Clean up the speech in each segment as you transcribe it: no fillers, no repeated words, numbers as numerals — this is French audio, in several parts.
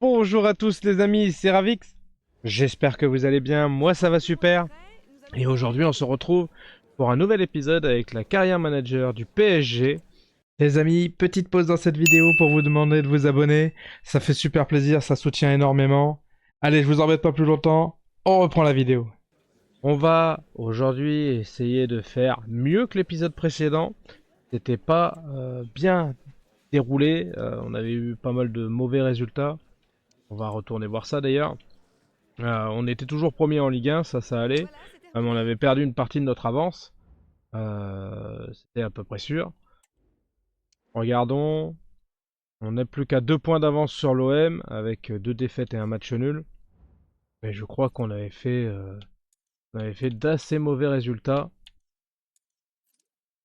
Bonjour à tous les amis, c'est Ravix. J'espère que vous allez bien, moi ça va super. Et aujourd'hui on se retrouve pour un nouvel épisode avec la carrière manager du PSG. Les amis, petite pause dans cette vidéo pour vous demander de vous abonner. Ça fait super plaisir, ça soutient énormément. Allez, je vous embête pas plus longtemps, on reprend la vidéo. On va aujourd'hui essayer de faire mieux que l'épisode précédent. C'était pas bien déroulé, on avait eu pas mal de mauvais résultats. On va retourner voir ça d'ailleurs. On était toujours premier en Ligue 1, ça allait. Mais on avait perdu une partie de notre avance. C'était à peu près sûr. Regardons. On n'est plus qu'à 2 points d'avance sur l'OM avec 2 défaites et un match nul. Mais je crois qu'on avait fait d'assez mauvais résultats.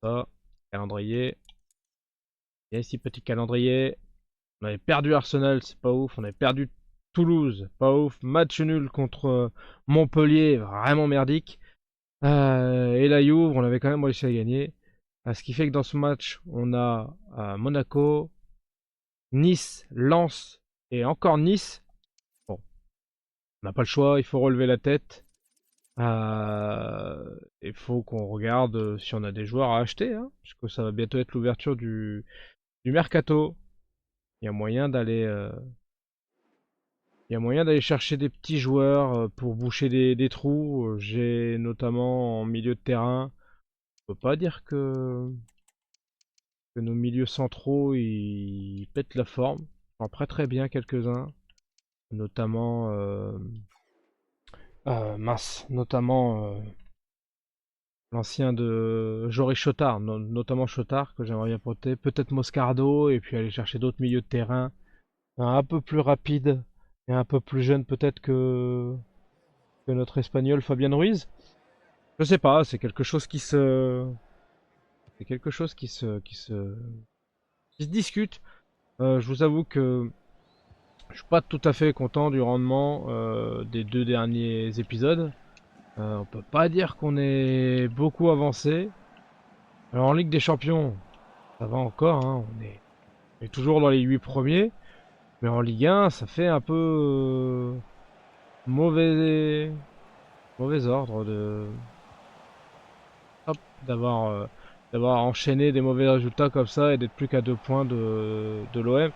Ça, calendrier. Il y a ici petit calendrier. On avait perdu Arsenal, c'est pas ouf. On avait perdu Toulouse, pas ouf. Match nul contre Montpellier, vraiment merdique. Et la Juve, on avait quand même réussi à gagner. Ce qui fait que dans ce match, on a Monaco, Nice, Lens et encore Nice. Bon, on n'a pas le choix, il faut relever la tête. Il faut qu'on regarde si on a des joueurs à acheter, hein, puisque ça va bientôt être l'ouverture du mercato. Il y a moyen d'aller, il y a moyen d'aller chercher des petits joueurs pour boucher des trous. J'ai notamment en milieu de terrain. On peut pas dire que nos milieux centraux ils pètent la forme. J'en prêterais bien quelques-uns, notamment l'ancien de Joris Chotard, notamment Chotard que j'aimerais bien prêter, peut-être Moscardo et puis aller chercher d'autres milieux de terrain un peu plus rapides et un peu plus jeunes peut-être que notre espagnol Fabien Ruiz. Je sais pas, c'est quelque chose qui se discute. Je vous avoue que je suis pas tout à fait content du rendement des 2 derniers épisodes. On peut pas dire qu'on est beaucoup avancé. Alors en Ligue des Champions, ça va encore, hein, on est toujours dans les 8 premiers. Mais en Ligue 1, ça fait un peu mauvais, mauvais ordre hop, d'avoir enchaîné des mauvais résultats comme ça et d'être plus qu'à 2 points de l'OM.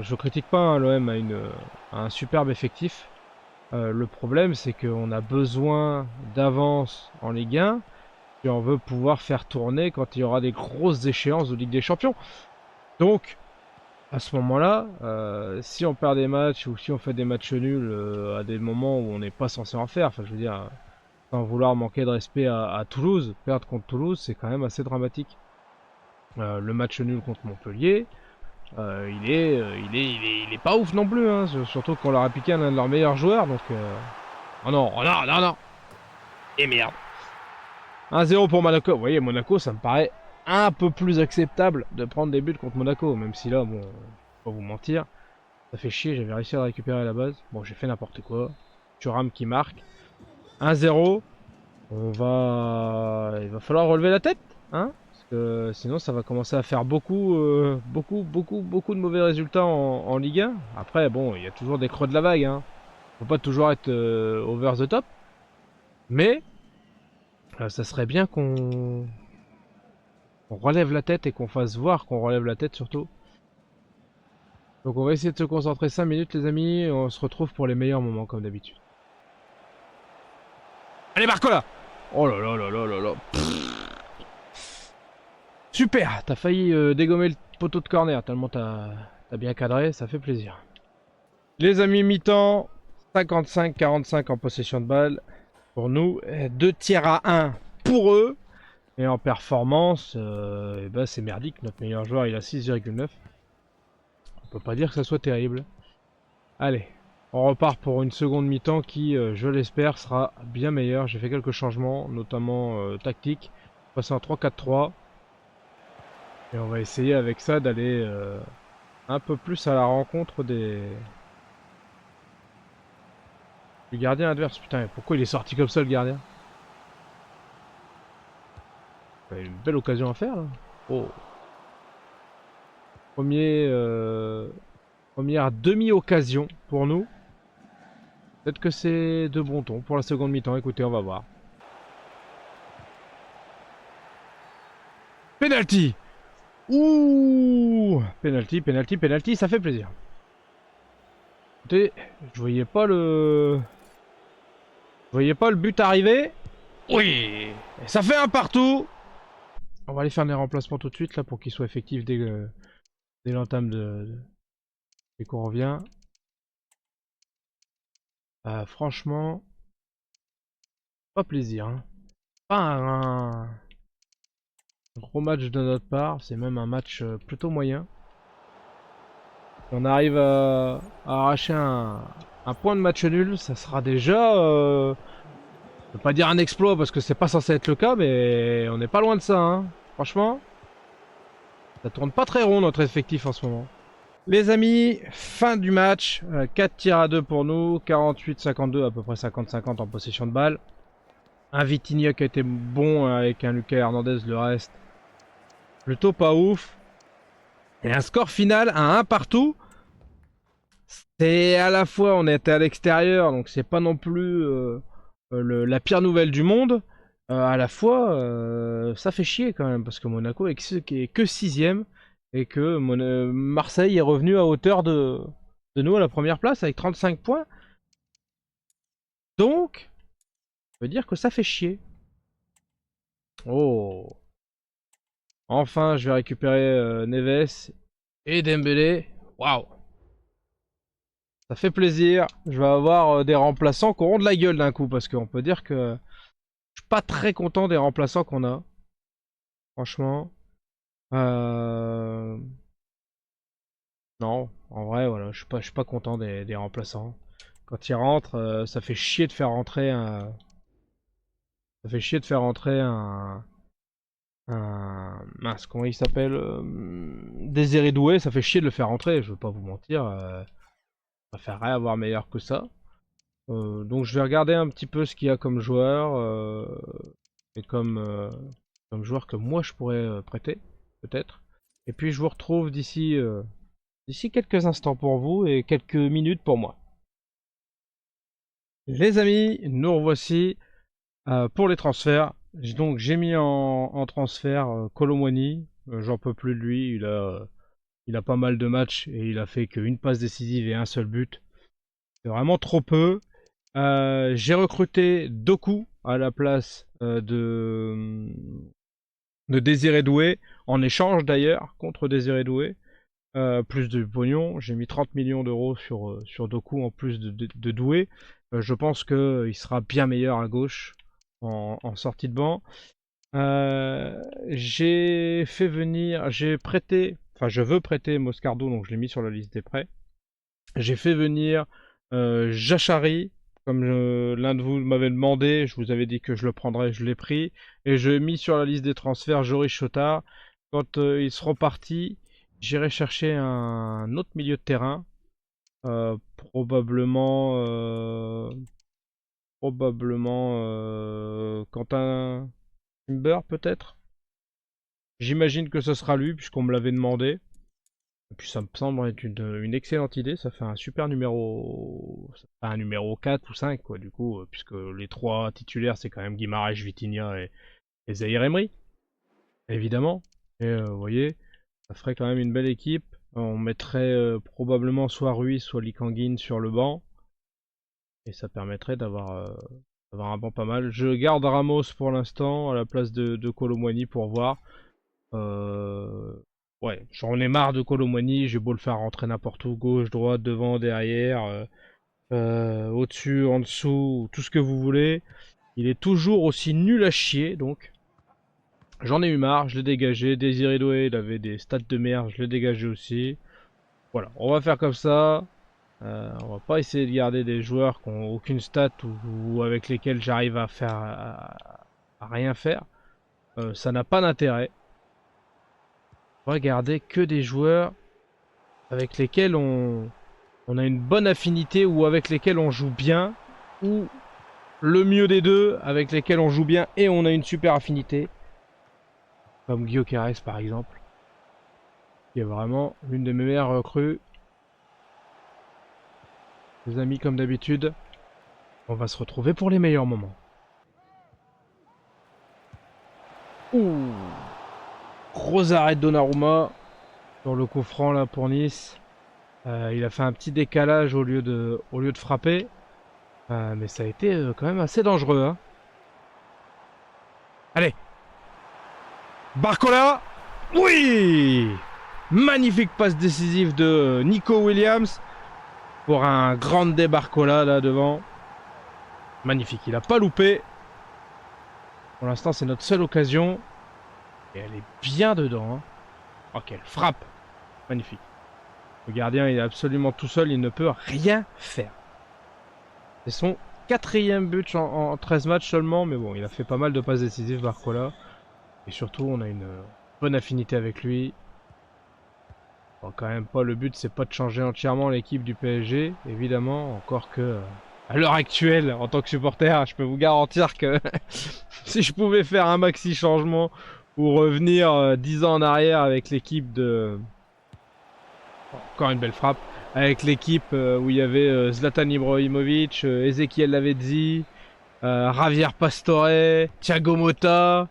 Je critique pas, hein, l'OM a un superbe effectif. Le problème, c'est qu'on a besoin d'avance en Ligue 1 si on veut pouvoir faire tourner quand il y aura des grosses échéances de Ligue des Champions. Donc, à ce moment-là, si on perd des matchs ou si on fait des matchs nuls à des moments où on n'est pas censé en faire, enfin, je veux dire, sans vouloir manquer de respect à Toulouse, perdre contre Toulouse, c'est quand même assez dramatique. Le match nul contre Montpellier, il est pas ouf non plus, hein, surtout qu'on leur a piqué un de leurs meilleurs joueurs, donc. Oh non, oh non, non, non. Et merde. 1-0 pour Monaco. Vous voyez, Monaco, ça me paraît un peu plus acceptable de prendre des buts contre Monaco. Même si là, bon, faut pas vous mentir. Ça fait chier, j'avais réussi à récupérer la base. Bon, j'ai fait n'importe quoi. Thuram qui marque. 1-0. Il va falloir relever la tête, hein, parce que sinon ça va commencer à faire beaucoup de mauvais résultats en Ligue 1. Après, bon, il y a toujours des creux de la vague, hein. Faut pas toujours être over the top. Mais ça serait bien qu'on relève la tête et qu'on fasse voir qu'on relève la tête surtout. Donc on va essayer de se concentrer 5 minutes les amis, et on se retrouve pour les meilleurs moments comme d'habitude. Allez Barcola. Oh là là là là là là. Super, t'as failli dégommer le poteau de corner tellement t'as bien cadré, ça fait plaisir. Les amis, mi-temps, 55-45 en possession de balle pour nous, 2 tiers à 1 pour eux. Et en performance, eh ben c'est merdique, notre meilleur joueur il a 6,9. On peut pas dire que ça soit terrible. Allez, on repart pour une seconde mi-temps qui, je l'espère, sera bien meilleure. J'ai fait quelques changements, notamment tactiques. Passer en 3-4-3. Et on va essayer avec ça d'aller un peu plus à la rencontre du gardien adverse. Putain, pourquoi il est sorti comme ça le gardien? Il a une belle occasion à faire là. Oh. Premier Première demi-occasion pour nous. Peut-être que c'est de bon ton pour la seconde mi-temps. Écoutez, on va voir. Penalty. Ouh, penalty, penalty, penalty, ça fait plaisir. Écoutez, je voyais pas le... Je voyais pas le but arriver. Oui. Et ça fait un partout. On va aller faire des remplacements tout de suite là pour qu'ils soient effectifs dès l'entame dès qu'on revient. Franchement, pas plaisir. Hein. Pas un gros match de notre part, c'est même un match plutôt moyen. On arrive à arracher un point de match nul, ça sera déjà, je veux pas dire un exploit parce que c'est pas censé être le cas, mais on n'est pas loin de ça. Hein. Franchement, ça tourne pas très rond notre effectif en ce moment. Les amis, fin du match, 4 tirs à 2 pour nous, 48-52, à peu près 50-50 en possession de balle. Un Vitinha qui a été bon avec un Lucas Hernandez, le reste plutôt pas ouf. Et un score final à 1 partout. C'est à la fois, on était à l'extérieur, donc c'est pas non plus la pire nouvelle du monde. À la fois, ça fait chier quand même, parce que Monaco est que 6ème et que Marseille est revenu à hauteur de nous à la première place avec 35 points. Donc, ça veut dire que ça fait chier. Oh. Enfin, je vais récupérer Neves et Dembélé. Waouh. Ça fait plaisir. Je vais avoir des remplaçants qui auront de la gueule d'un coup. Parce qu'on peut dire que je suis pas très content des remplaçants qu'on a. Franchement. Non, en vrai, voilà, je suis pas content des remplaçants. Quand ils rentrent, ça fait chier de faire rentrer un... Ça fait chier de faire rentrer mince, comment il s'appelle Désiré Doué, ça fait chier de le faire rentrer, je veux pas vous mentir. Je préférerais avoir meilleur que ça. Donc je vais regarder un petit peu ce qu'il y a comme joueur et comme joueur que moi je pourrais prêter, peut-être. Et puis je vous retrouve d'ici quelques instants pour vous et quelques minutes pour moi. Les amis, nous revoici pour les transferts. Donc j'ai mis en transfert Kolo Muani. J'en peux plus de lui. Il a pas mal de matchs et il a fait qu'une passe décisive et un seul but. C'est vraiment trop peu. J'ai recruté Doku à la place de Désiré Doué, en échange d'ailleurs, contre Désiré Doué. Plus de pognon, j'ai mis 30 millions d'euros sur Doku en plus de Doué. Je pense qu'il sera bien meilleur à gauche en sortie de banc. J'ai prêté, enfin je veux prêter Moscardo, donc je l'ai mis sur la liste des prêts. J'ai fait venir Jachari, comme l'un de vous m'avait demandé, je vous avais dit que je le prendrais, je l'ai pris. Et j'ai mis sur la liste des transferts Joris Chotard. Quand ils seront partis, j'irai chercher un autre milieu de terrain. Probablement Quentin Timber peut-être. J'imagine que ce sera lui puisqu'on me l'avait demandé. Et puis ça me semble être une excellente idée, ça fait un super numéro... Ça fait un numéro 4 ou 5 quoi du coup, puisque les trois titulaires c'est quand même Guimaraes, Vitinha et Zahir Emery. Évidemment. Et vous voyez, ça ferait quand même une belle équipe. On mettrait probablement soit Ruiz, soit Likanguin sur le banc. Et ça permettrait d'avoir un banc pas mal. Je garde Ramos pour l'instant à la place de Kolo Muani pour voir. Ouais, j'en ai marre de Kolo Muani, j'ai beau le faire rentrer n'importe où, gauche, droite, devant, derrière, au-dessus, en dessous, tout ce que vous voulez. Il est toujours aussi nul à chier, donc j'en ai eu marre, je l'ai dégagé. Désiré Doué, il avait des stats de merde, je l'ai dégagé aussi. Voilà, on va faire comme ça. On va pas essayer de garder des joueurs qui n'ont aucune stat ou avec lesquels j'arrive à rien faire. Ça n'a pas d'intérêt. On va garder que des joueurs avec lesquels on a une bonne affinité ou avec lesquels on joue bien, ou le mieux des deux, avec lesquels on joue bien et on a une super affinité, comme Gyökeres par exemple, qui est vraiment l'une de mes meilleures recrues. Les amis, comme d'habitude, on va se retrouver pour les meilleurs moments. Ouh, gros arrêt de Donnarumma sur le coup franc là pour Nice. Il a fait un petit décalage au lieu de frapper. Mais ça a été quand même assez dangereux. Hein. Allez. Barcola. Oui. Magnifique passe décisive de Nico Williams. Pour un grande Barcola là devant. Magnifique. Il a pas loupé. Pour l'instant, c'est notre seule occasion. Et elle est bien dedans. Hein. Oh, quelle frappe. Magnifique. Le gardien, il est absolument tout seul. Il ne peut rien faire. C'est son 4e but en 13 matchs seulement. Mais bon, il a fait pas mal de passes décisives, Barcola. Et surtout, on a une bonne affinité avec lui. Bon, quand même pas, le but, c'est pas de changer entièrement l'équipe du PSG. Évidemment, encore que... à l'heure actuelle, en tant que supporter, je peux vous garantir que si je pouvais faire un maxi changement ou revenir 10 ans en arrière avec l'équipe de... Encore une belle frappe. Avec l'équipe où il y avait Zlatan Ibrahimovic, Ezequiel Lavezzi, Javier Pastore, Thiago Motta,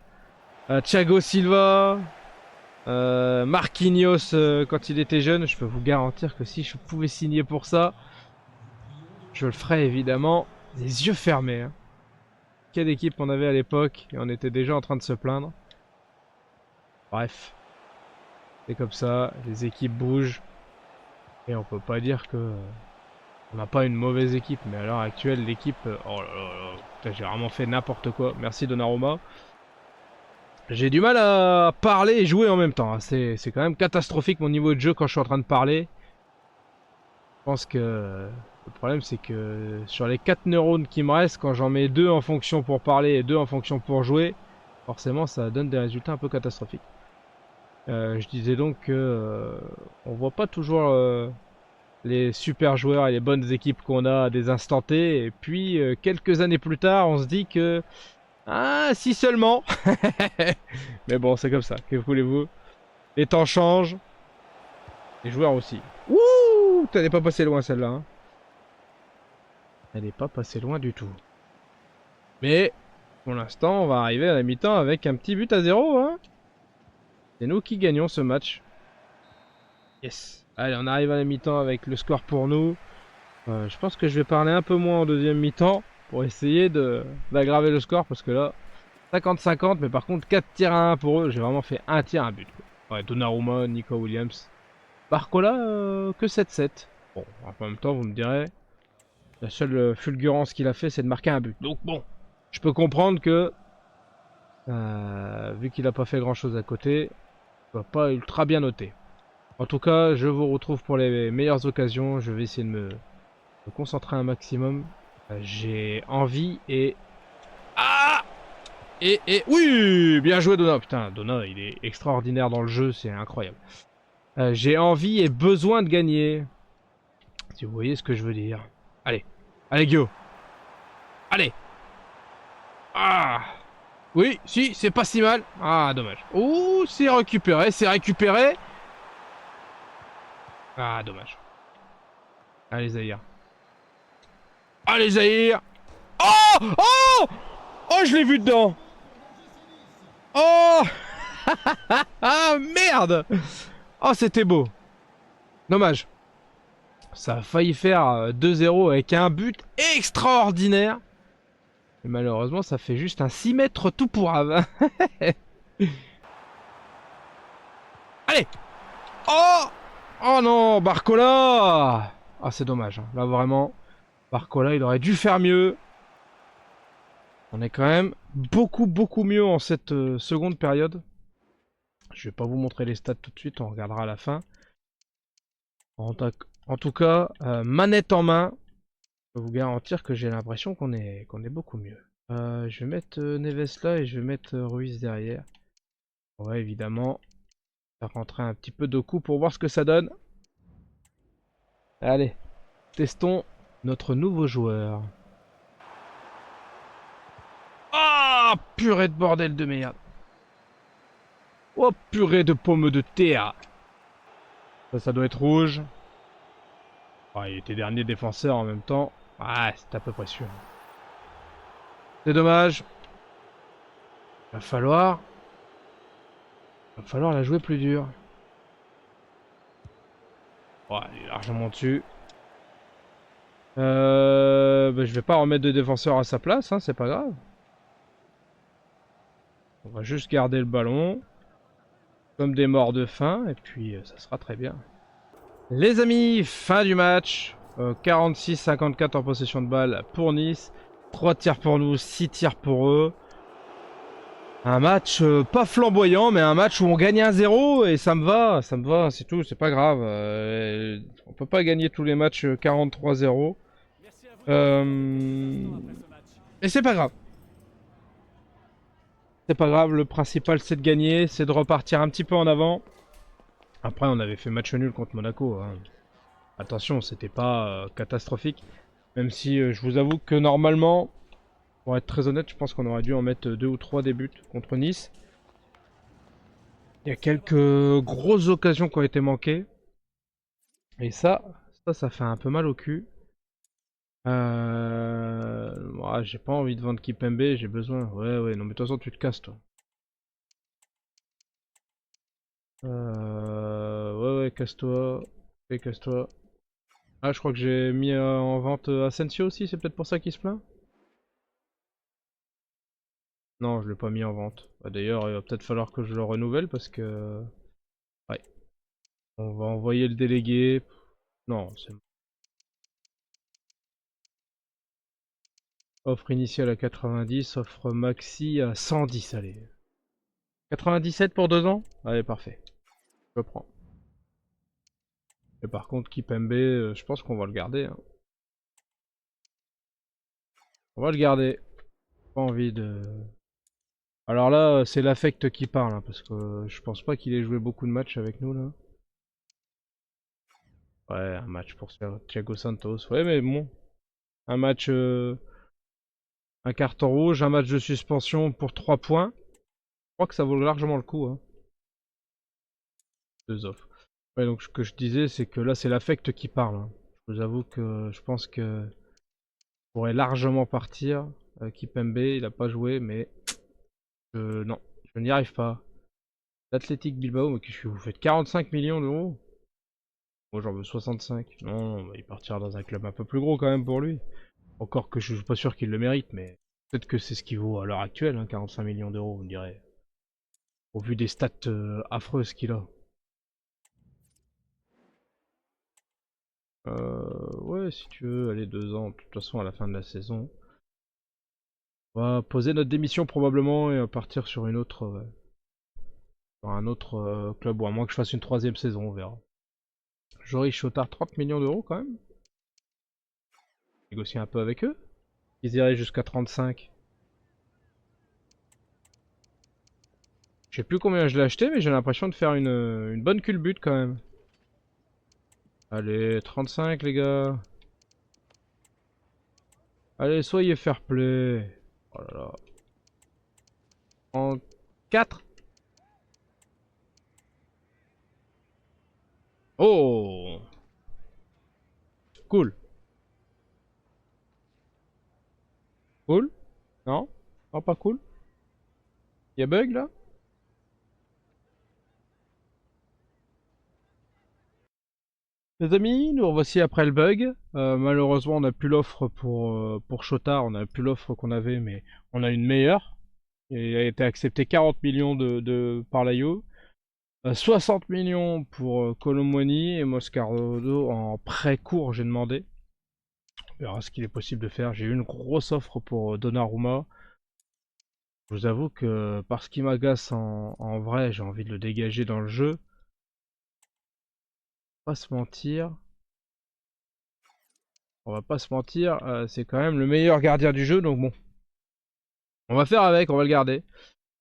Thiago Silva, Marquinhos quand il était jeune. Je peux vous garantir que si je pouvais signer pour ça, je le ferais évidemment les yeux fermés. Hein. Quelle équipe on avait à l'époque et on était déjà en train de se plaindre. Bref, c'est comme ça, les équipes bougent et on peut pas dire que on n'a pas une mauvaise équipe, mais à l'heure actuelle l'équipe, oh là là, j'ai vraiment fait n'importe quoi. Merci Donnarumma. J'ai du mal à parler et jouer en même temps. Hein. C'est quand même catastrophique mon niveau de jeu quand je suis en train de parler. Je pense que le problème c'est que sur les 4 neurones qui me restent, quand j'en mets 2 en fonction pour parler et 2 en fonction pour jouer, forcément ça donne des résultats un peu catastrophiques. Je disais donc que on voit pas toujours les super joueurs et les bonnes équipes qu'on a à des instants T. Et puis quelques années plus tard, on se dit que ah si seulement. Mais bon, c'est comme ça. Que voulez-vous? Les temps changent. Les joueurs aussi. Ouh, elle n'est pas passée loin celle-là. Hein. Elle n'est pas passée loin du tout. Mais pour l'instant, on va arriver à la mi-temps avec un petit but à 0. Hein. C'est nous qui gagnons ce match. Yes. Allez, on arrive à la mi-temps avec le score pour nous. Je pense que je vais parler un peu moins en deuxième mi-temps pour essayer d'aggraver le score parce que là, 50-50, mais par contre 4 tirs à 1 pour eux. J'ai vraiment fait un tir à un but. Quoi. Ouais, Donnarumma, Nico Williams. Barcola, que 7-7. Bon, en même temps, vous me direz, la seule fulgurance qu'il a fait, c'est de marquer un but. Donc bon, je peux comprendre que, vu qu'il n'a pas fait grand-chose à côté, il va pas ultra bien noter. En tout cas, je vous retrouve pour les meilleures occasions. Je vais essayer de me concentrer un maximum. J'ai envie et... Ah et oui, bien joué Donna. Putain, Donna, il est extraordinaire dans le jeu, c'est incroyable. J'ai envie et besoin de gagner. Si vous voyez ce que je veux dire. Allez, allez Guillaume. Allez. Ah. Oui, si, c'est pas si mal. Ah, dommage. Oh, c'est récupéré, c'est récupéré. Ah, dommage. Allez, Zahir. Allez, Zahir. Oh. Oh. Oh, je l'ai vu dedans. Oh. Ah, merde. Oh, c'était beau. Dommage. Ça a failli faire 2-0 avec un but extraordinaire. Et malheureusement, ça fait juste un 6 mètres tout pourrave. Allez. Oh. Oh non, Barcola. Ah, c'est dommage. Hein. Là, vraiment, Barcola, il aurait dû faire mieux. On est quand même beaucoup mieux en cette seconde période. Je vais pas vous montrer les stats tout de suite, on regardera à la fin. En tout cas, manette en main, je peux vous garantir que j'ai l'impression qu'on est beaucoup mieux. Je vais mettre Neves là et je vais mettre Ruiz derrière. On va évidemment faire rentrer un petit peu de coups pour voir ce que ça donne. Allez, testons notre nouveau joueur. Ah, purée de bordel de merde. Oh, purée de pommes de terre. Ça doit être rouge. Ah, il était dernier défenseur en même temps. Ah, c'est à peu près sûr. C'est dommage. Va falloir... Va falloir la jouer plus dur. Ouais, il est largement dessus. Bah, je vais pas remettre de défenseur à sa place, hein, c'est pas grave. On va juste garder le ballon. Comme des morts de faim, et puis ça sera très bien. Les amis, fin du match. 46-54 en possession de balle pour Nice. 3 tirs pour nous, 6 tirs pour eux. Un match pas flamboyant, mais un match où on gagne 1-0 et ça me va, c'est tout, c'est pas grave. On peut pas gagner tous les matchs 43-0. Et c'est pas grave. C'est pas grave, le principal c'est de gagner, c'est de repartir un petit peu en avant. Après, on avait fait match nul contre Monaco, hein. Attention, c'était pas catastrophique. Même si je vous avoue que normalement, pour être très honnête, je pense qu'on aurait dû en mettre 2 ou 3 des buts contre Nice. Il y a quelques grosses occasions qui ont été manquées. Et ça fait un peu mal au cul. J'ai pas envie de vendre Kipembe, j'ai besoin. Ouais, non mais de toute façon tu te casses toi. Ouais, casse-toi. Et casse-toi. Ah, je crois que j'ai mis en vente Asensio aussi, c'est peut-être pour ça qu'il se plaint? Non, je l'ai pas mis en vente. Bah, d'ailleurs, il va peut-être falloir que je le renouvelle parce que... Ouais. On va envoyer le délégué. Non, c'est... Offre initiale à 90, offre maxi à 110, allez. 97 pour 2 ans? Allez, parfait. Je prends. Et par contre, Kipembe, je pense qu'on va le garder, hein. On va le garder. Pas envie de... Alors là, c'est l'affect qui parle, hein, parce que je pense pas qu'il ait joué beaucoup de matchs avec nous, là. Ouais, un match pour Thiago Santos. Ouais, mais bon. Un match... un carton rouge, un match de suspension pour 3 points. Je crois que ça vaut largement le coup, hein. 2 offres. Ouais, donc ce que je disais, c'est que là, c'est l'affect qui parle, hein. Je vous avoue que je pense que pourrait largement partir. Kipembe, il a pas joué, mais non, je n'y arrive pas. L'Athletic Bilbao, mais qu'est-ce que vous faites? 45 millions d'euros? Moi j'en veux 65. Non, bah, il partira dans un club un peu plus gros quand même pour lui. Encore que je suis pas sûr qu'il le mérite, mais peut-être que c'est ce qu'il vaut à l'heure actuelle, hein, 45 millions d'euros, vous me direz. Au vu des stats affreuses qu'il a. Ouais, si tu veux, allez, 2 ans, de toute façon à la fin de la saison. On va poser notre démission probablement et partir sur une autre, sur un autre club, ou à moins que je fasse une 3ème saison, on verra. Joris Chotard, 30 millions d'euros quand même. Négocier un peu avec eux. Ils iraient jusqu'à 35. Je sais plus combien je l'ai acheté, mais j'ai l'impression de faire une bonne culbute quand même. Allez, 35 les gars. Allez, soyez fair play. Oh là là. 34. Oh, cool. Cool? Non? Non, pas cool? Y'a bug là? Les amis, nous revoici après le bug. Malheureusement, on n'a plus l'offre pour Shota, on n'a plus l'offre qu'on avait, mais on a une meilleure. Il a été accepté 40 millions par l'AIO. 60 millions pour Kolo Muani et Moscardo en prêt court, j'ai demandé. On verra ce qu'il est possible de faire. J'ai eu une grosse offre pour Donnarumma. Je vous avoue que parce qu'il m'agace en vrai, j'ai envie de le dégager dans le jeu. Pas se mentir. On va pas se mentir, c'est quand même le meilleur gardien du jeu, donc bon. On va faire avec, on va le garder.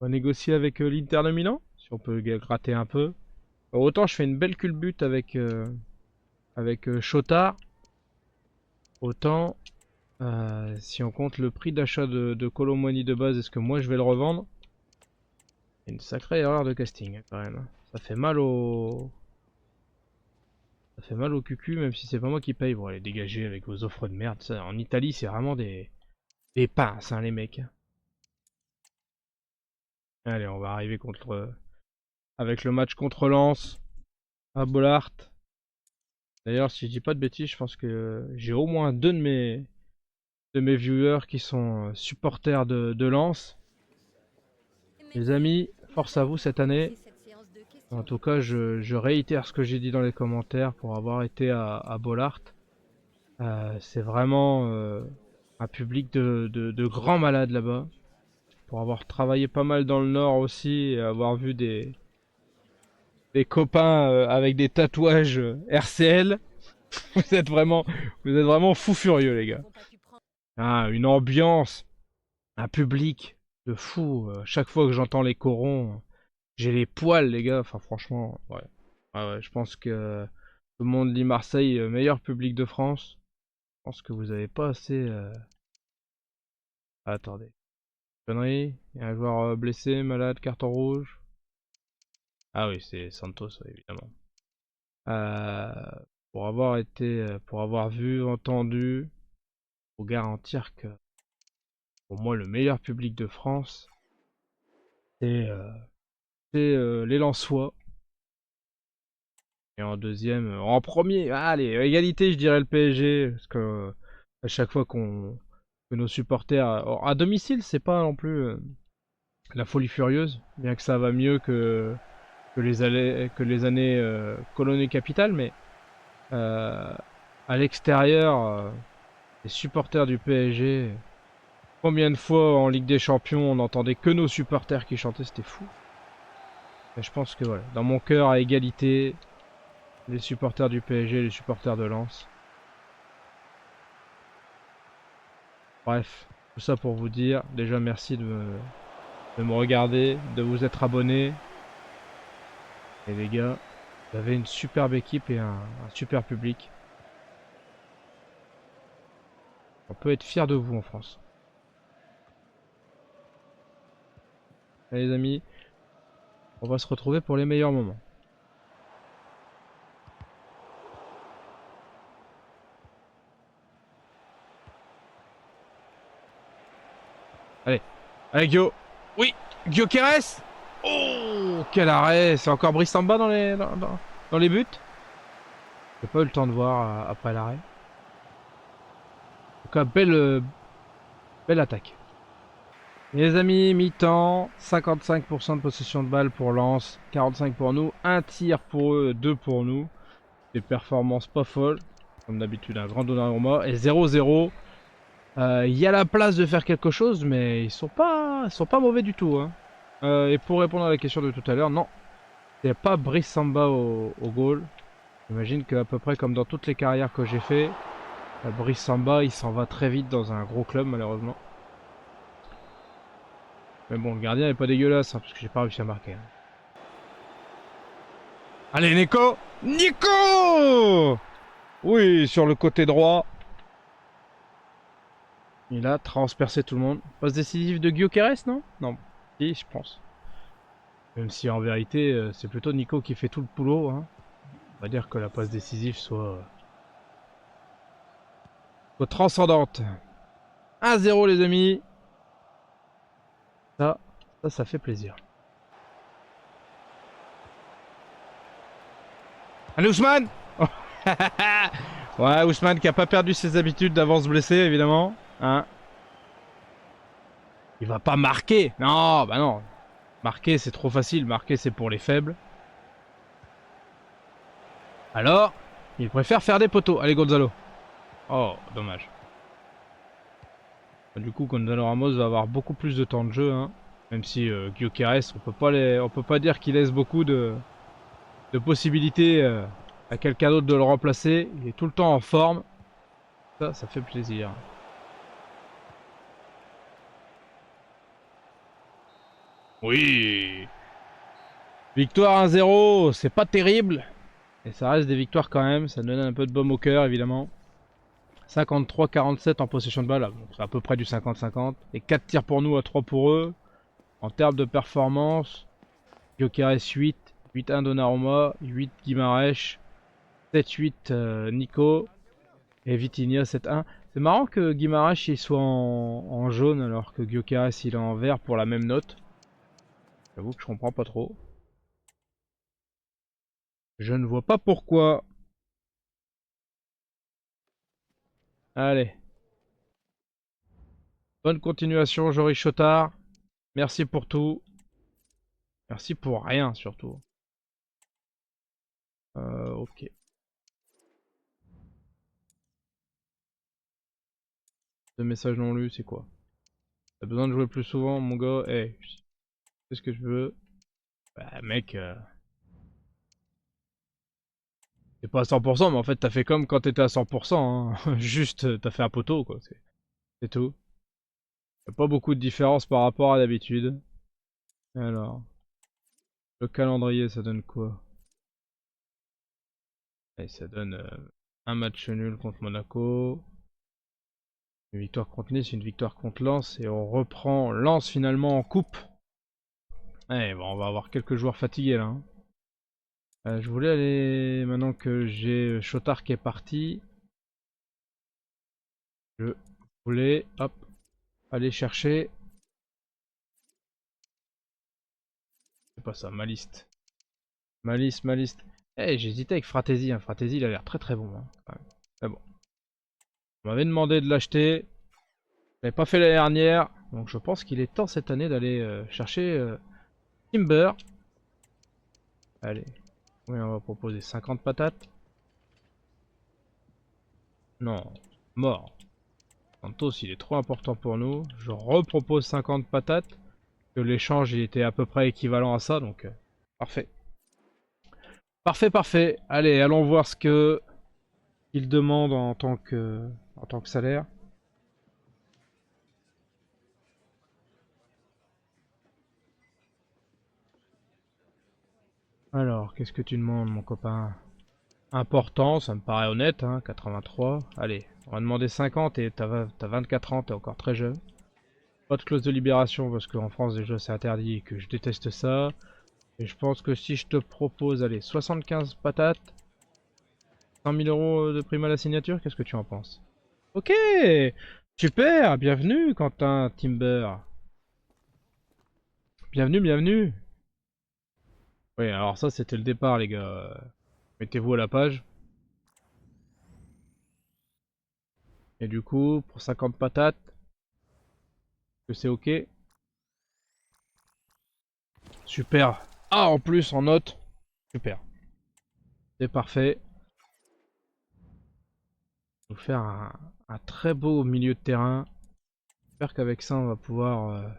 On va négocier avec l'Inter de Milan, si on peut gratter un peu. Autant je fais une belle culbute avec Chotard. Autant, si on compte le prix d'achat de Kolo Muani de base, est-ce que moi je vais le revendre? C'est une sacrée erreur de casting, hein, quand même. Ça fait mal au... Ça fait mal au cucu, même si c'est pas moi qui paye. Bon, allez, dégagez avec vos offres de merde. Ça, en Italie, c'est vraiment des pinces, hein, les mecs. Allez, on va arriver contre avec le match contre Lens à Bollard. D'ailleurs, si je dis pas de bêtises, je pense que j'ai au moins deux de mes viewers qui sont supporters de Lens. Les amis, force à vous cette année. En tout cas, je réitère ce que j'ai dit dans les commentaires pour avoir été à Bollard. C'est vraiment un public de grands malades là-bas. Pour avoir travaillé pas mal dans le Nord aussi et avoir vu des copains avec des tatouages RCL, vous êtes vraiment fous furieux les gars. Ah, une ambiance, un public de fou. Chaque fois que j'entends les corons, j'ai les poils les gars. Enfin franchement, ouais. Ah ouais, je pense que tout le monde dit Marseille, meilleur public de France. Je pense que vous avez pas assez... Ah, attendez. Connerie. Il y a un joueur blessé, malade, carton rouge. Ah oui, c'est Santos, ouais, évidemment. Pour avoir été, pour avoir vu, entendu, faut garantir que pour moi le meilleur public de France, c'est les Lensois. Et en deuxième, en premier, allez, égalité, je dirais le PSG, parce que à chaque fois que nos supporters à domicile, c'est pas non plus la folie furieuse, bien que ça va mieux que les années colonie capitale, mais à l'extérieur, les supporters du PSG, combien de fois en Ligue des Champions on n'entendait que nos supporters qui chantaient, c'était fou. Et je pense que voilà, dans mon cœur à égalité, les supporters du PSG, les supporters de Lens. Bref, tout ça pour vous dire, déjà merci de me regarder, de vous être abonné. Et les gars, vous avez une superbe équipe et un super public. On peut être fier de vous en France. Allez les amis, on va se retrouver pour les meilleurs moments. Allez, allez Guillaume. Oui, Guillaume Keres. Oh, quel arrêt. C'est encore Brissamba dans les buts. J'ai pas eu le temps de voir après l'arrêt. En tout cas, belle attaque. Et les amis, mi-temps, 55% de possession de balle pour Lens, 45 pour nous, un tir pour eux, 2 pour nous. Des performances pas folles, comme d'habitude un grand Donnarumma, et 0-0. Il y a la place de faire quelque chose, mais ils sont pas mauvais du tout. Hein. Et pour répondre à la question de tout à l'heure, non, il n'y a pas Brice Samba au goal. J'imagine qu'à peu près comme dans toutes les carrières que j'ai fait, Brice Samba il s'en va très vite dans un gros club malheureusement. Mais bon, le gardien est pas dégueulasse, hein, parce que j'ai pas réussi à marquer. Hein. Allez, Nico! Nico! Oui, sur le côté droit. Il a transpercé tout le monde. Passe décisive de Gyökeres, non? Non. Si, je pense. Même si en vérité, c'est plutôt Nico qui fait tout le boulot. Hein. On va dire que la passe décisive soit transcendante. 1-0 les amis. Ça fait plaisir. Allez Ousmane. Ouais, Ousmane qui a pas perdu ses habitudes d'avance blessé évidemment. Hein. Il va pas marquer. Non, bah non. Marquer c'est trop facile. Marquer c'est pour les faibles. Alors, il préfère faire des poteaux. Allez Gonzalo. Oh, dommage. Du coup, Gonzalo Ramos va avoir beaucoup plus de temps de jeu. Hein. Même si Gyökeres, on peut pas dire qu'il laisse beaucoup de possibilités à quelqu'un d'autre de le remplacer. Il est tout le temps en forme. Ça fait plaisir. Oui. Victoire 1-0, c'est pas terrible. Et ça reste des victoires quand même. Ça donne un peu de baume au cœur, évidemment. 53-47 en possession de balle. C'est à peu près du 50-50. Et 4 tirs pour nous à 3 pour eux. En termes de performance, Gyökeres 8, 8-1 Donnarumma, 8 Guimarães. 7-8 Nico. Et Vitinha 7-1. C'est marrant que Guimaraes il soit en jaune alors que Gyökeres il est en vert pour la même note. J'avoue que je comprends pas trop. Je ne vois pas pourquoi. Allez. Bonne continuation, Joris Chotard. Merci pour tout. Merci pour rien surtout. Ok. Deux messages non lus, c'est quoi? T'as besoin de jouer plus souvent, mon gars? Hey, c'est ce que je veux. Bah, mec, t'es pas à 100%, mais en fait, t'as fait comme quand t'étais à 100%. Hein. Juste, t'as fait un poteau, quoi. C'est tout. Y'a pas beaucoup de différence par rapport à d'habitude. Alors, le calendrier, ça donne quoi? Et ça donne un match nul contre Monaco, une victoire contre Nice, une victoire contre Lens, et on reprend Lens finalement en coupe. Ouais, bon, on va avoir quelques joueurs fatigués là. Hein. Je voulais aller, maintenant que j'ai Chotard qui est parti, je voulais, hop, aller chercher, c'est pas ça, ma liste. Ma liste. Eh, j'hésitais avec Fratesi, hein. Fratesi il a l'air très très bon. Hein. Mais bon, on m'avait demandé de l'acheter, je l'avais pas fait l'année dernière, donc je pense qu'il est temps cette année d'aller chercher Timber. Allez, oui, on va proposer 50 patates. Non, mort. Santos, il est trop important pour nous. Je repropose 50 patates. Que l'échange il était à peu près équivalent à ça, donc parfait. Parfait. Allez, allons voir ce que il demande en tant que salaire. Alors, qu'est-ce que tu demandes, mon copain? Important, ça me paraît honnête, hein, 83. Allez, on va demander 50 et t'as 24 ans, t'es encore très jeune. Pas de clause de libération parce qu'en France déjà c'est interdit et que je déteste ça. Et je pense que si je te propose, allez, 75 patates, 100 000 euros de prime à la signature, qu'est-ce que tu en penses? Ok, super, bienvenue Quentin Timber. Bienvenue. Oui, alors ça c'était le départ les gars. Mettez-vous à la page. Et du coup, pour 50 patates, que c'est ok. Super. Ah, en plus, en note. Super. C'est parfait. On va faire un très beau milieu de terrain. J'espère qu'avec ça, on va pouvoir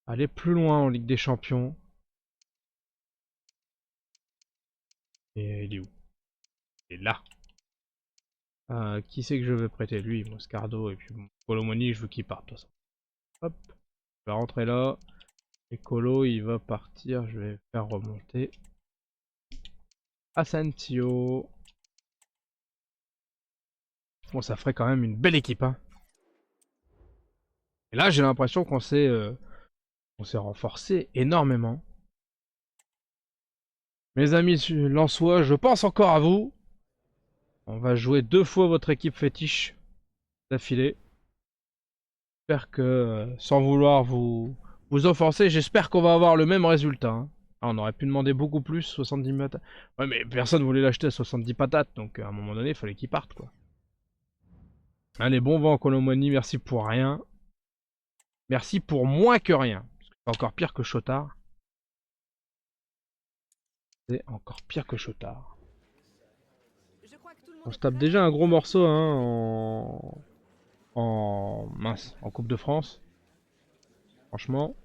aller plus loin en Ligue des Champions. Et il est où? Il est là. Qui c'est que je vais prêter? Lui, Moscardo et puis Colomoni, je veux qu'il parte de toute façon. Hop, je vais rentrer là. Et Colo, il va partir. Je vais faire remonter Asensio. Bon, ça ferait quand même une belle équipe. Hein. Et là, j'ai l'impression on s'est renforcé énormément. Mes amis Lensois, je pense encore à vous. On va jouer 2 fois votre équipe fétiche d'affilée. J'espère que, sans vouloir vous offenser, j'espère qu'on va avoir le même résultat. Hein. Ah, on aurait pu demander beaucoup plus, 70 patates. Ouais, mais personne voulait l'acheter à 70 patates, donc à un moment donné, il fallait qu'il parte, quoi. Allez, bon vent, Colomoni, merci pour rien. Merci pour moins que rien. C'est encore pire que Chotard. C'est encore pire que Chotard. On se tape déjà un gros morceau hein, en Coupe de France. Franchement,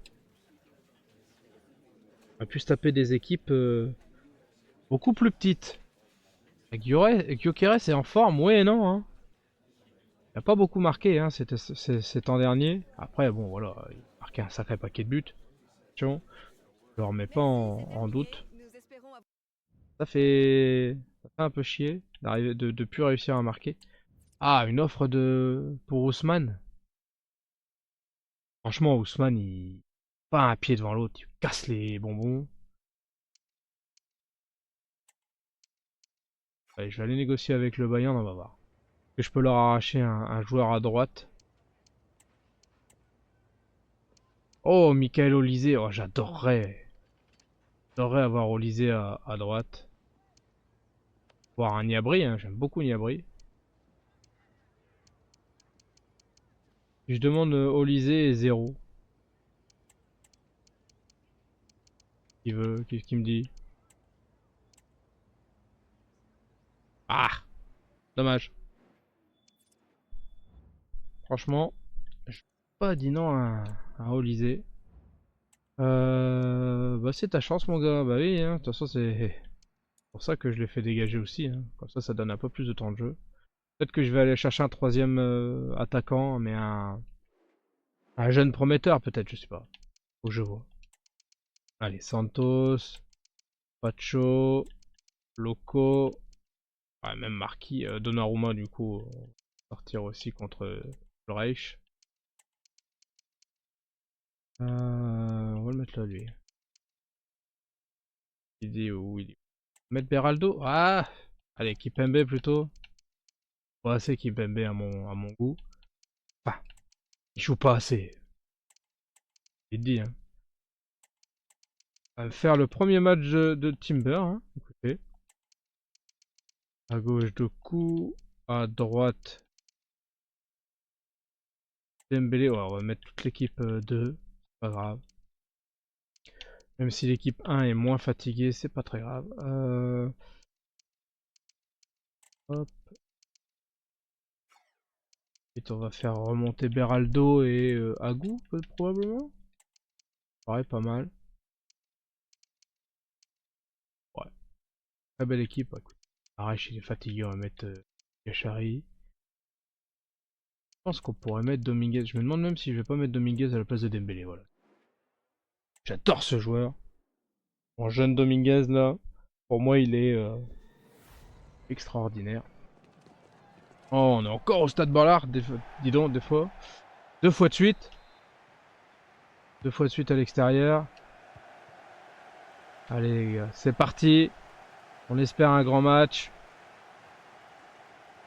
on a pu se taper des équipes beaucoup plus petites. Gyökeres est en forme, ouais et non. Hein. Il n'a pas beaucoup marqué hein, cet an dernier. Après, bon voilà, il a marqué un sacré paquet de buts. Attention, je le remets pas en doute. Ça fait un peu chier de plus réussir à marquer. Ah, une offre pour Ousmane. Franchement, Ousmane, il pas un pied devant l'autre, il casse les bonbons. Allez, je vais aller négocier avec le Bayern, on va voir. Que je peux leur arracher un joueur à droite. Oh, Michael Olysée. Oh, j'adorerais. J'adorerais avoir Olysée à droite. Voir un Niabri, hein. J'aime beaucoup Niabri. Je demande Olysée et 0. Qui veut, qu'est-ce qu'il me dit? Ah, dommage. Franchement, je pas dit non à Olysée. Bah c'est ta chance mon gars. Bah oui, hein. De toute façon c'est pour ça que je l'ai fait dégager aussi. Hein. Comme ça donne un peu plus de temps de jeu. Peut-être que je vais aller chercher un troisième attaquant, mais un jeune prometteur peut-être, je sais pas. Faut que je vois. Allez, Santos, Pacho, Loco, ouais, même Marquis, Donnarumma du coup, sortir aussi contre le Reich. On va le mettre là lui. Il est où il est? Mettre Beraldo? Ah! Allez, Kipembe plutôt. Pas assez Kipembe à mon goût. Ah, il joue pas assez. Il dit, hein. On va faire le premier match de Timber, hein. Écoutez. À gauche Doku, à droite Dembélé. Ouais, on va mettre toute l'équipe 2, c'est pas grave. Même si l'équipe 1 est moins fatiguée, c'est pas très grave. Hop. Ensuite, on va faire remonter Beraldo et Agou, probablement. Pareil, pas mal. Ouais. Très belle équipe. Ouais. Arèche, il est fatigué, on va mettre Yachari. Je pense qu'on pourrait mettre Dominguez. Je me demande même si je vais pas mettre Dominguez à la place de Dembélé, voilà. J'adore ce joueur. Mon jeune Dominguez là, pour moi il est extraordinaire. Oh, on est encore au stade Ballard, dis donc, des fois. Deux fois de suite. Deux fois de suite à l'extérieur. Allez les gars, c'est parti. On espère un grand match.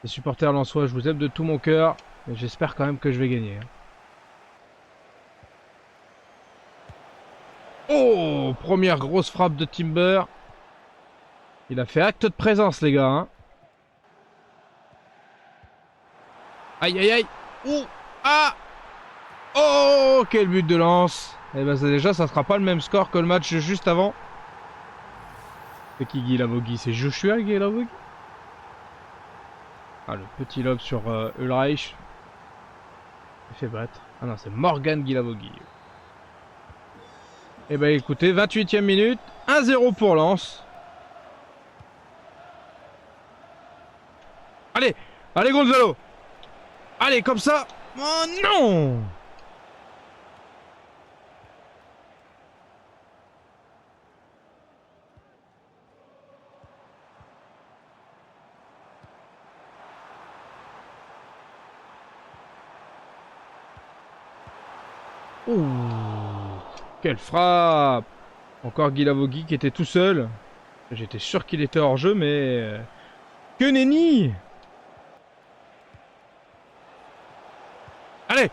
Les supporters lensois, je vous aime de tout mon cœur. Mais j'espère quand même que je vais gagner. Oh, première grosse frappe de Timber. Il a fait acte de présence les gars. Hein. Aïe aïe aïe. Ouh. Ah. Oh, quel but de lance. Et ben déjà, ça sera pas le même score que le match juste avant. C'est qui Guy Lavogui? C'est Joshua Guy Lavogui? Ah, le petit lob sur Ulreich. Il fait battre. Ah non, c'est Morgan Guy Lavogui. Et ben écoutez, 28e minute. 1-0 pour Lens. Allez, allez Gonzalo. Allez, comme ça. Oh non. Ouh, quelle frappe. Encore Guy Lavogui qui était tout seul. J'étais sûr qu'il était hors jeu, mais... Que nenni. Allez.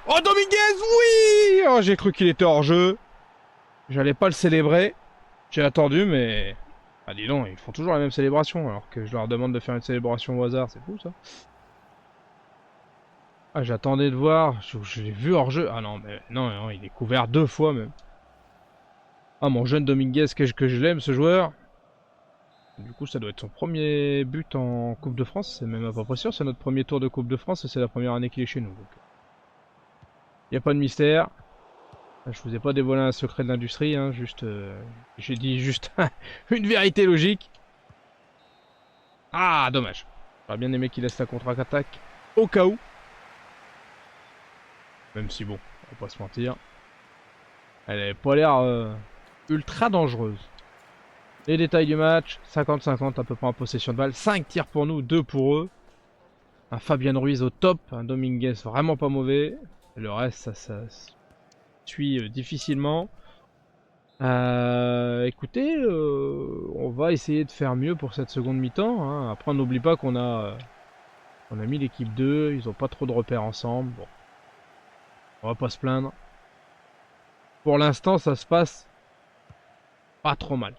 Oh, Dominguez, oui. Oh, j'ai cru qu'il était hors jeu. J'allais pas le célébrer. J'ai attendu, mais... Ah, dis donc, ils font toujours la même célébration, alors que je leur demande de faire une célébration au hasard. C'est fou, ça. Ah, j'attendais de voir. Je l'ai vu hors jeu. Ah non, mais non, non, il est couvert 2 fois, même. Ah, mon jeune Dominguez, que je l'aime, ce joueur. Du coup, ça doit être son premier but en Coupe de France. C'est même à peu près sûr. C'est notre premier tour de Coupe de France et c'est la première année qu'il est chez nous. Il n'y a pas de mystère. Je vous ai pas dévoilé un secret de l'industrie. Hein, juste, j'ai dit juste une vérité logique. Ah, dommage. J'aurais bien aimé qu'il laisse la contre-attaque au cas où. Même si bon, on va pas se mentir. Elle avait pas l'air ultra dangereuse. Les détails du match, 50-50 à peu près en possession de balle. 5 tirs pour nous, 2 pour eux. Un Fabien Ruiz au top, un Dominguez vraiment pas mauvais. Et le reste, ça suit difficilement. Écoutez, on va essayer de faire mieux pour cette seconde mi-temps. Hein. Après, on n'oublie pas on a mis l'équipe 2, ils ont pas trop de repères ensemble. Bon, on va pas se plaindre. Pour l'instant, ça se passe pas trop mal.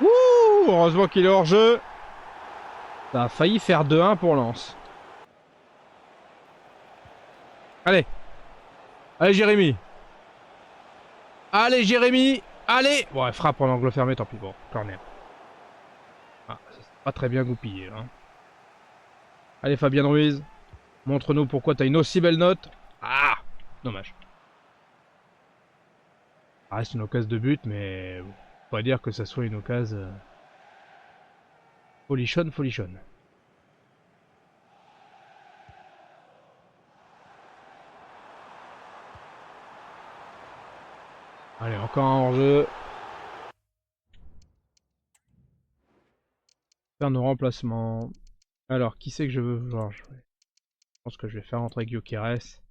Wouh! Heureusement qu'il est hors jeu. Ça a failli faire 2-1 pour Lens. Allez. Allez, Jérémy. Allez, Jérémy. Allez. Bon, elle frappe en angle fermé, tant pis. Bon, corner. Ah, ça c'est pas très bien goupillé. Hein. Allez, Fabien Ruiz. Montre-nous pourquoi t'as une aussi belle note. Ah, dommage. Ça reste une occasion de but, mais bon, faut pas dire que ça soit une occasion folichonne, folichonne. Allez, encore un hors-jeu. Faire nos remplacements. Alors, qui c'est que je veux voir jouer? Je pense que je vais faire entrer Gyökeres.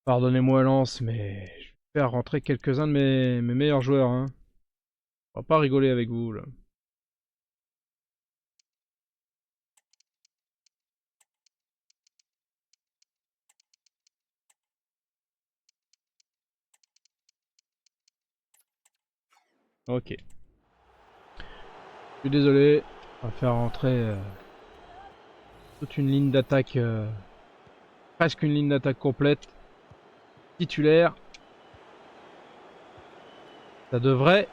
Pardonnez-moi Lens, mais je vais faire rentrer quelques-uns de mes meilleurs joueurs. Hein. On va pas rigoler avec vous là. Ok. Je suis désolé. On va faire rentrer toute une ligne d'attaque. Presque une ligne d'attaque complète. Titulaire. Ça devrait...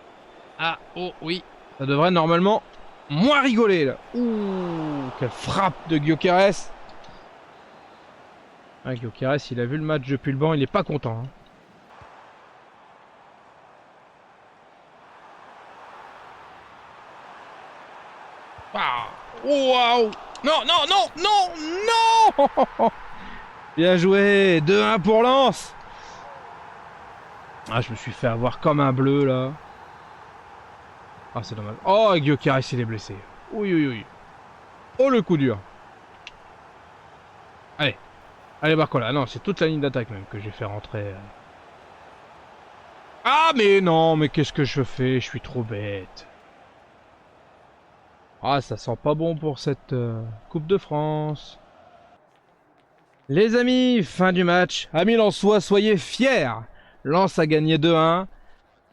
Ah, oh oui. Ça devrait normalement moins rigoler là. Ouh, quelle frappe de Gyökeres. Ah, Gyökeres, il a vu le match depuis le banc, il est pas content. Hein. Ah, waouh. Non, non, non, non, non. Bien joué, 2-1 pour Lens. Ah, je me suis fait avoir comme un bleu là. Ah, c'est dommage. Oh, Gyökeres, il est blessé. Oui, oui, oui. Oh, le coup dur. Allez. Allez, Barcola. Non, c'est toute la ligne d'attaque même que j'ai fait rentrer. Ah, mais non, mais qu'est-ce que je fais? Je suis trop bête. Ah, ça sent pas bon pour cette Coupe de France. Les amis, fin du match. Amis lensois, soyez fiers. Lens a gagné 2-1.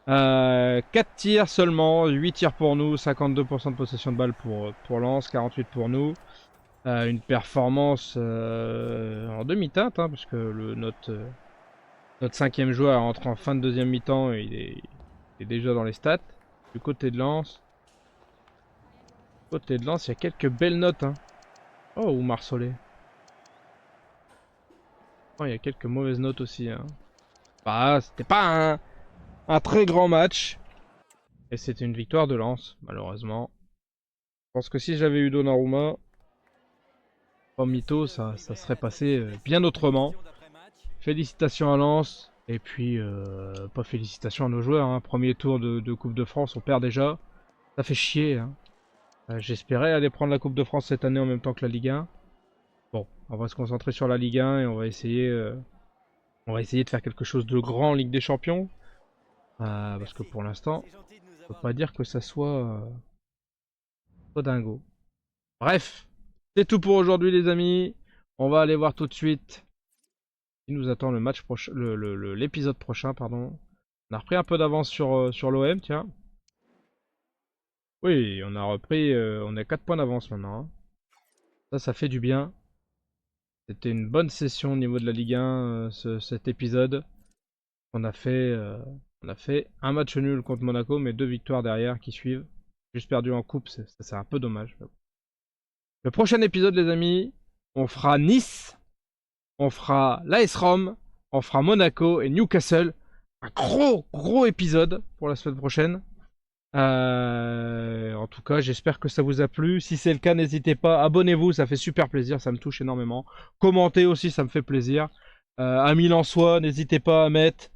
4 tirs seulement, 8 tirs pour nous, 52% de possession de balle pour Lens, 48 pour nous. Une performance en demi-teinte, hein, parce que notre cinquième joueur rentre en fin de deuxième mi-temps et il est déjà dans les stats. Du côté de Lens, il y a quelques belles notes. Hein. Oh, ou Marsolé. Oh, il y a quelques mauvaises notes aussi. Hein. Bah, c'était pas un très grand match. Et c'était une victoire de Lens, malheureusement. Je pense que si j'avais eu Donnarumma, comme Mito, ça serait passé bien autrement. Félicitations à Lens. Et puis, pas félicitations à nos joueurs. Hein. Premier tour de Coupe de France, on perd déjà. Ça fait chier. Hein. J'espérais aller prendre la Coupe de France cette année en même temps que la Ligue 1. Bon, on va se concentrer sur la Ligue 1 et on va essayer de faire quelque chose de grand en Ligue des Champions. Parce que pour l'instant, on peut pas dire que ça soit dingo. Bref, c'est tout pour aujourd'hui les amis. On va aller voir tout de suite qui nous attend le match prochain, l'épisode prochain, pardon. On a repris un peu d'avance sur l'OM, tiens. Oui, on a repris, on a 4 points d'avance maintenant. Hein. Ça fait du bien. C'était une bonne session au niveau de la Ligue 1, cet épisode. On a fait un match nul contre Monaco, mais 2 victoires derrière qui suivent. Juste perdu en coupe, c'est un peu dommage. Le prochain épisode, les amis, on fera Nice, on fera l'AS Rome, on fera Monaco et Newcastle. Un gros épisode pour la semaine prochaine. En tout cas, j'espère que ça vous a plu. Si c'est le cas, n'hésitez pas, abonnez-vous, ça fait super plaisir, ça me touche énormément. Commentez aussi, ça me fait plaisir. Amis lensois, n'hésitez pas à mettre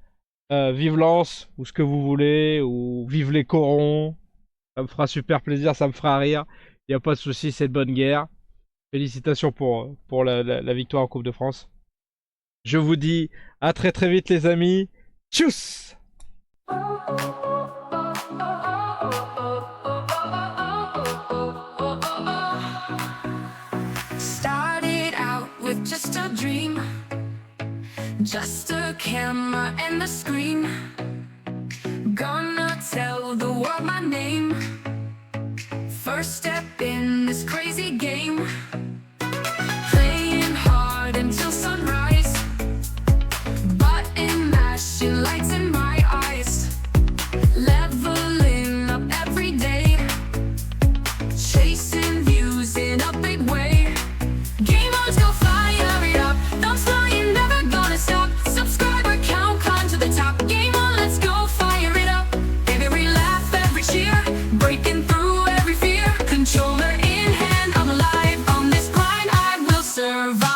Vive Lens, ou ce que vous voulez, ou vive les corons. Ça me fera super plaisir, ça me fera rire. Il n'y a pas de souci, c'est de bonne guerre. Félicitations pour la victoire en Coupe de France. Je vous dis à très très vite les amis. Tchuss! Started out with just a dream, just a camera and a screen. Gonna tell the world my name. First step in this crazy game. Playing hard until sunrise. Button mashing, lights in my eyes. Leveling up every day. Chasing views in a big way. Game on, go fire it up. Thumbs flying, never gonna stop. Subscriber count, climb to the top. Game on, let's go fire it up. Every laugh, every cheer, breaking through every fear. Controller in hand, I'm alive. On this grind, I will survive.